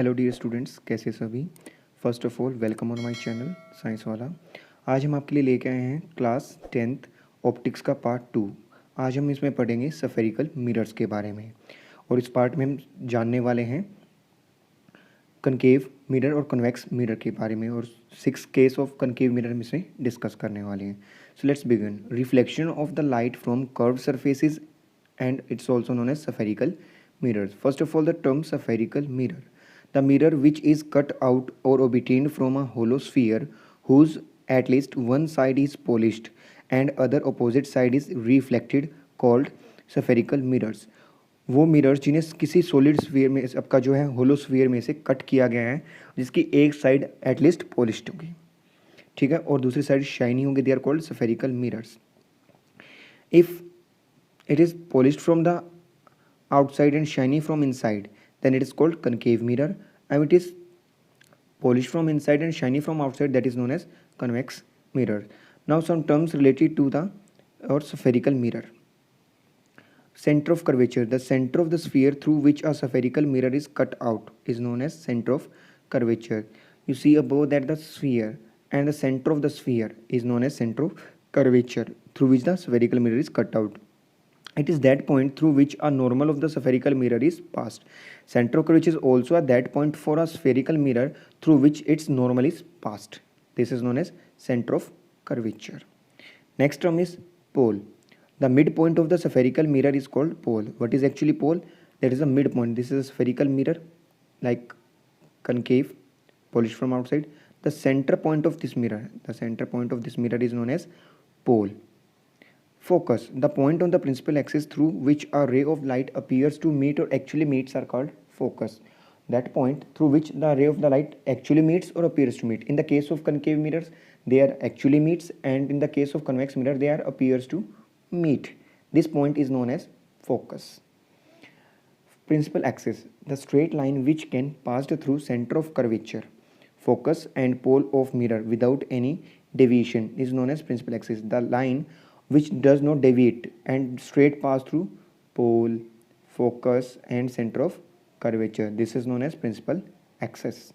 Hello dear students, कैसे सभी। First of all welcome on my channel science वाला। आज हम आपके लिए लेके आए हैं क्लास 10th ऑप्टिक्स का पार्ट 2। आज हम इसमें पढ़ेंगे सफेरिकल मिरर्स के बारे में, और इस पार्ट में हम जानने वाले हैं कनकेव मिरर और कन्वेक्स मिरर के बारे में, और 6 केस ऑफ कनकेव मिरर में से डिस्कस करने वाले हैं। So let's begin. Reflection of the light from curve surfaces and it's also known as spherical mirrors. First of all, the term spherical mirror, the mirror which is cut out or obtained from a hollow sphere whose at least one side is polished and other opposite side is reflected, called spherical mirrors. वो mirrors जिन्हें किसी solid sphere में आपका जो है होलो sphere में से cut किया गया है, जिसकी एक साइड एटलीस्ट पॉलिश्ड होगी, ठीक है, और दूसरी साइड शाइनी होगी, they are called spherical mirrors. If it is polished from the outside and shiny from inside, then it is called concave mirror. And it is polished from inside and shiny from outside, that is known as convex mirror. Now some terms related to the or spherical mirror. Center of curvature, the center of the sphere through which a spherical mirror is cut out is known as center of curvature. You see above that the sphere, and the center of the sphere is known as center of curvature through which the spherical mirror is cut out. It is that point through which a normal of the spherical mirror is passed. Center of curvature is also at that point for a spherical mirror through which its normal is passed. This is known as center of curvature. Next term is pole. The midpoint of the spherical mirror is called pole. What is actually pole? That is a midpoint. This is a spherical mirror like concave, polished from outside. The center point of this mirror, is known as pole. Focus, the point on the principal axis through which a ray of light appears to meet or actually meets are called focus. That point through which the ray of the light actually meets or appears to meet. In the case of concave mirrors, they are actually meets, and in the case of convex mirror, they are appears to meet. This point is known as focus. Principal axis, the straight line which can pass through center of curvature, focus and pole of mirror without any deviation is known as principal axis. The line which does not deviate and straight pass through pole, focus and center of curvature, this is known as principal axis.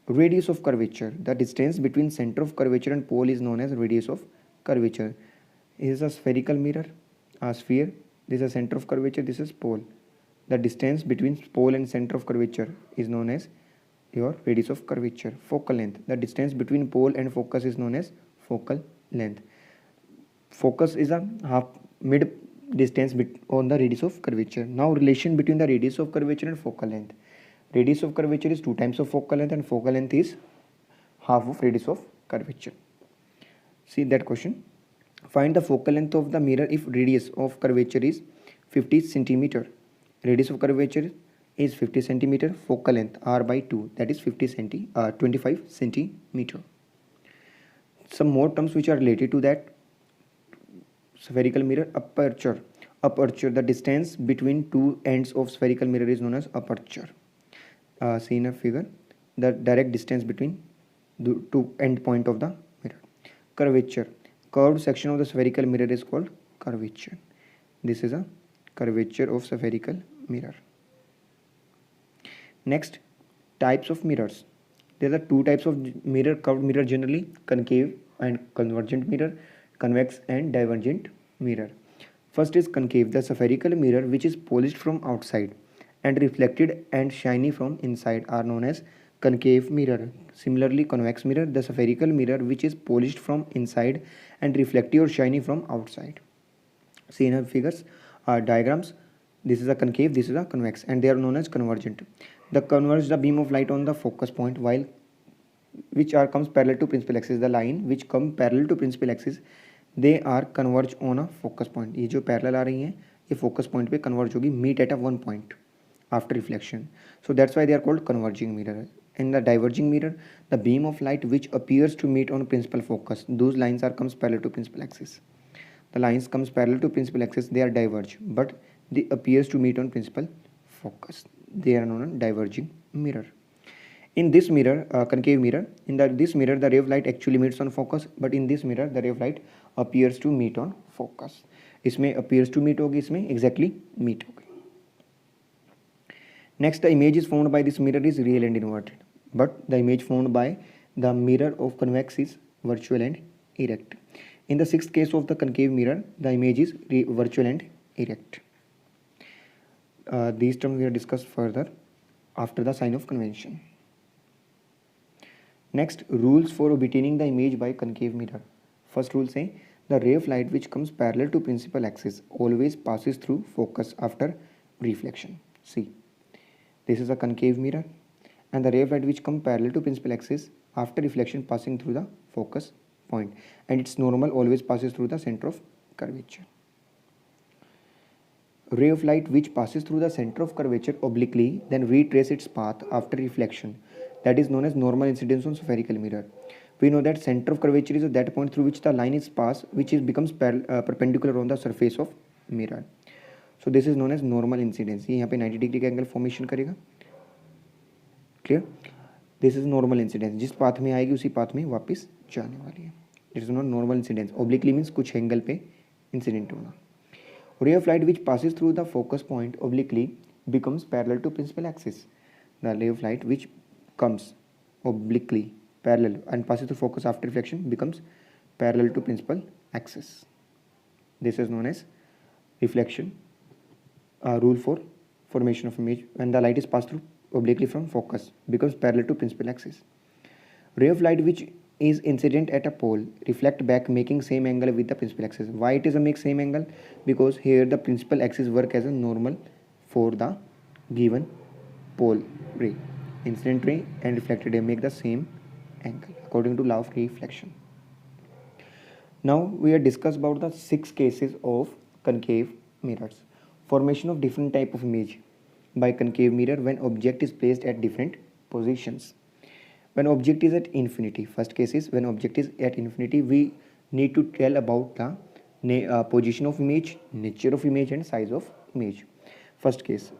Radius of curvature, the distance between center of curvature and pole is known as radius of curvature. This is a spherical mirror, a sphere, this is a center of curvature, this is pole. The distance between pole and center of curvature is known as your radius of curvature. Focal length, the distance between pole and focus is known as focal length. Focus is a half mid distance on the radius of curvature. Now relation between the radius of curvature and focal length. Radius of curvature is 2 times of focal length, and focal length is half of radius of curvature. See that question. Find the focal length of the mirror if radius of curvature is 50 centimeter. Radius of curvature is 50 centimeter. Focal length r by 2, that is 25 centimeter. Some more terms which are related to that spherical mirror. Aperture, the distance between two ends of spherical mirror is known as aperture. See in a figure, the direct distance between the two end point of the mirror. Curvature, curved section of the spherical mirror is called curvature. This is a curvature of spherical mirror. Next, types of mirrors. There are 2 types of mirror, curved mirror generally, concave and convergent mirror, convex and divergent mirror. First is concave, the spherical mirror which is polished from outside and reflected and shiny from inside are known as concave mirror. Similarly, convex mirror, the spherical mirror which is polished from inside and reflective or shiny from outside. See in our figures, diagrams, this is a concave, this is a convex, and they are known as convergent. The converge the beam of light on the focus point while which are comes parallel to principal axis. The line which come parallel to principal axis, they are converge on a focus point. ये जो parallel आ रही हैं, ये focus point पे converge होगी, meet at a one point after reflection. So that's why they are called converging mirror. In the diverging mirror, the beam of light which appears to meet on principal focus, those lines are comes parallel to principal axis. The lines comes parallel to principal axis, they are diverge, but they appears to meet on principal focus. They are known as diverging mirror. In this mirror, concave mirror, this mirror the ray of light actually meets on focus, but in this mirror the ray of light appears to meet on focus. इसमें appears to meet होगी, इसमें exactly meet होगी. Next, the image is formed by this mirror is real and inverted, but the image formed by the mirror of convex is virtual and erect. In the sixth case of the concave mirror, the image is virtual and erect. These terms we are discussed further after the sign of convention. Next, rules for obtaining the image by concave mirror. First rule say the ray of light which comes parallel to principal axis always passes through focus after reflection. See, this is a concave mirror and the ray of light which comes parallel to principal axis after reflection passing through the focus point, and its normal always passes through the center of curvature. Ray of light which passes through the center of curvature obliquely then retrace its path after reflection, that is known as normal incidence on spherical mirror. We know that center of curvature is that point through which the line is passed, which becomes perpendicular on the surface of mirror. So this is known as normal incidence. ये यहाँ पे 90 degree का angle formation करेगा. Clear? This is normal incidence. जिस path में आएगी उसी path में वापस जाने वाली है. It is not normal incidence. Obliquely means कुछ एंगल पे इंसिडेंट होना. Ray of light which passes through the focus point obliquely becomes parallel to principal axis. The ray of light which comes obliquely parallel and passes through focus after reflection becomes parallel to principal axis. This is known as reflection rule for formation of image. When the light is passed through obliquely from focus becomes parallel to principal axis. Ray of light which is incident at a pole reflect back making same angle with the principal axis. Why it is a make same angle? Because here the principal axis work as a normal for the given pole ray. Incident ray and reflected ray make the same angle according to law of reflection. Now we are discuss about the 6 cases of concave mirrors. Formation of different type of image by concave mirror when object is placed at different positions. When object is at infinity, first case is when object is at infinity, we need to tell about the position of image, nature of image and size of image. First case,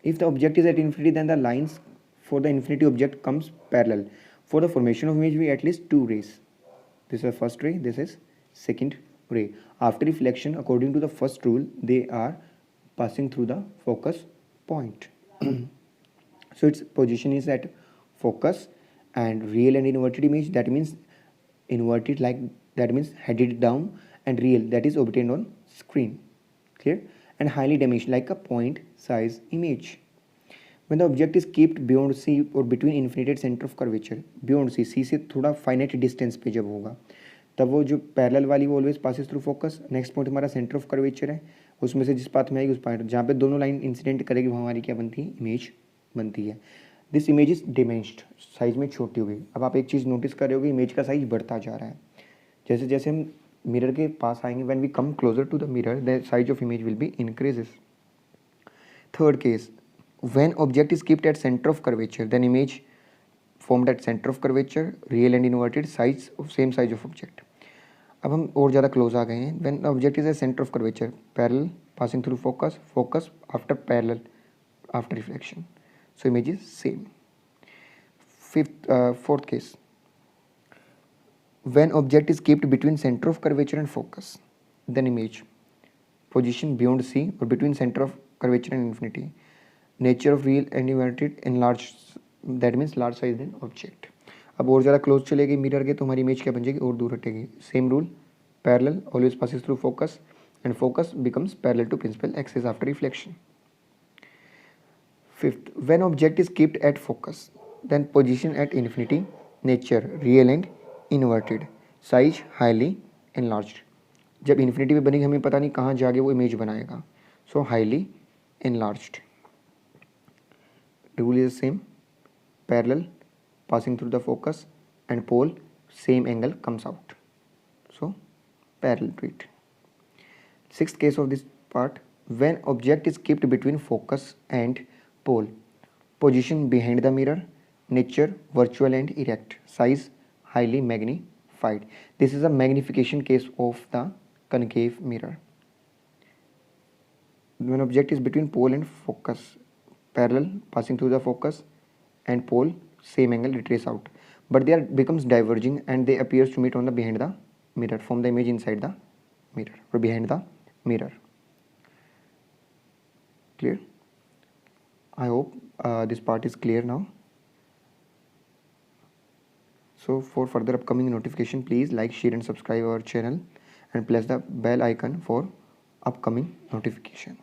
if the object is at infinity, then the lines for the infinity object comes parallel. For the formation of image, we at least 2 rays. This is first ray, this is second ray. After reflection, according to the first rule, they are passing through the focus point. So its position is at focus. And real and inverted image, that means inverted like that means headed down, and real that is obtained on screen. Clear? And highly dimensional like a point size image. When the object is kept beyond C or between infinity and center of curvature, beyond C, C से थोड़ा finite distance पे जब होगा तब वो जो parallel वाली वो always passes through focus. Next point हमारा सेंटर ऑफ कर्वेचर है, उसमें से जिस पाथ में आएगी उस पॉइंट जहाँ पे दोनों लाइन इंसिडेंट करेगी वो हमारी क्या बनती है, इमेज बनती है. दिस इमेज इज डिमेंस्ड, साइज में छोटी हो गई. अब आप एक चीज़ नोटिस कर रहे हो कि इमेज का साइज बढ़ता जा रहा है. जैसे जैसे हम मिरर के पास आएंगे, when we come closer to the mirror the size of image will be increases. Third case, when object is keeped at centre of curvature then image formed at center of curvature, real and inverted, size of same size of object. अब हम और ज़्यादा close आ गए हैं. when the object is at center of curvature, parallel passing through focus, focus after parallel after reflection, so image is same. Fourth case, when object is kept between center of curvature and focus, then image position beyond C or between center of curvature and infinity, nature of real and inverted, enlarged, that means large size then object. अब और ज़्यादा close चलेगी mirror के तो हमारी image क्या बन जाएगी, और दूर हटेगी. Same rule, parallel always passes through focus and focus becomes parallel to principal axis after reflection. Fifth, when object is keeped at focus then position at infinity, nature real and inverted, size highly enlarged. जब infinity में बनेगी हमें पता नहीं कहाँ जाके वो image बनाएगा, सो highly enlarged. Rule is same, parallel passing through the focus and pole same angle comes out, so parallel to it. Sixth case of this part, when object is kept between focus and pole, position behind the mirror, nature virtual and erect, size highly magnified. This is a magnification case of the concave mirror. When object is between pole and focus, parallel passing through the focus and pole same angle retrace out, but they are becomes diverging and they appears to meet on the behind the mirror, form the image inside the mirror or behind the mirror. Clear? I hope this part is clear now. So for further upcoming notification, please like, share and subscribe our channel and press the bell icon for upcoming notification.